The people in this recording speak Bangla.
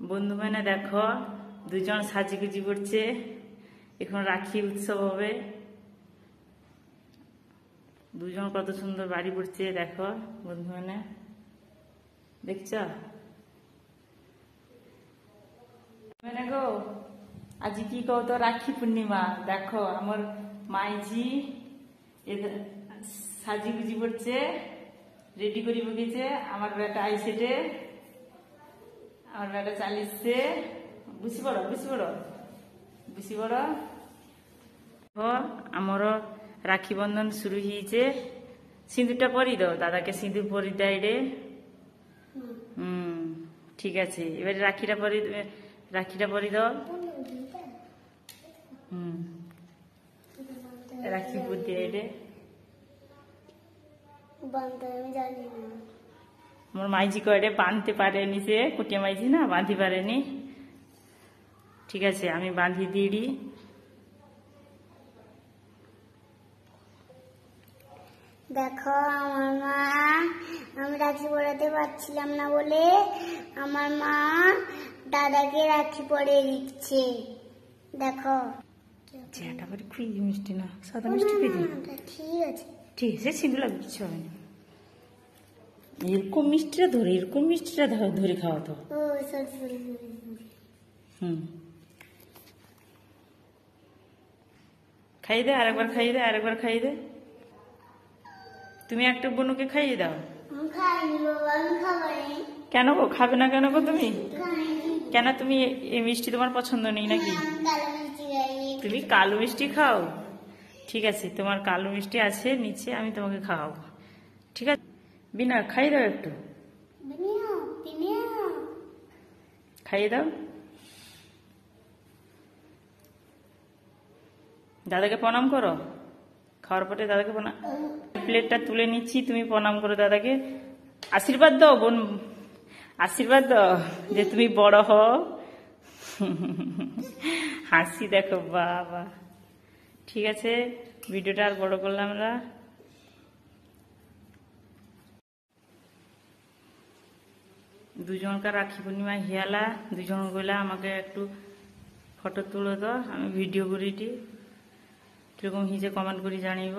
বন্ধু মানে দেখো দুজন সাজিগুজি করছে, এখন রাখি উৎসব হবে। দুজন কত সুন্দর বাড়ি পড়ছে দেখো বন্ধু মানে, দেখছ মানে গো। আজ কি কও তো রাখি পূর্ণিমা, দেখো আমার মাইজি সাজিগুজি করছে, রেডি করি বগিছে। আমার বেটা আইসেটে, আমার বেটা চালিছে। বুঝি পড়ো বুঝি পড়ো। আমার রাখি বন্ধন শুরু হয়েছে। সিঁদুরটা পরি দাও, দাদাকে সিঁদুর পরি দেয় রে। ঠিক আছে, এবারে রাখিটা পরি দাও। রাখি পরি রে। আমার মাইজি কয়রে বাঁধতে পারেনি, সে কুটিয়া মাইজি না বাঁধি পারেনি। ঠিক আছে, আমি বাঁধি দিই। দেখো আমার মা, আমি রাখি পরাতে পারছিলাম না বলে আমার মা দাদাকে রাখি পরিয়ে দিচ্ছে। দেখো এটা করে খুবই মিষ্টি না, সাদা মিষ্টি খুঁজে। ঠিক আছে ঠিক আছে, সিঁদুর লাগবে, কিছু হবে না। এরকম মিষ্টিটা ধরে খাওয়া তো। ও সরি। খাইয়ে দে, আরেকবার খাইয়ে দে। তুমি একটা বোনকে খাইয়ে দাও। কেন গো, খাবে না কেন গো তুমি? কেন তুমি এই মিষ্টি তোমার পছন্দ নেই নাকি? তুমি কালো মিষ্টি খাও? ঠিক আছে, তোমার কালো মিষ্টি আছে নিচে, আমি তোমাকে খাওয়াবো। ঠিক আছে বিনা, খাইয়ে দাও একটু, খাইয়ে দাও। দাদাকে প্রণাম করো, খাওয়ার পরে দাদাকে প্রণাম। প্লেটটা তুলে নিচ্ছি, তুমি প্রণাম করো দাদাকে। আশীর্বাদ দাও বোন, আশীর্বাদ দাও যে তুমি বড় হও। হাসি দেখো, বাবা। ঠিক আছে, ভিডিওটা আর বড় করলাম না। দুজনকার রাখি পূর্ণিমা হিয়ালা, দুজন গলা আমাকে একটু ফটো তুলে দাও, আমি ভিডিও করিটি। কিরকম হিসেবে কমেন্ট করে জানিব।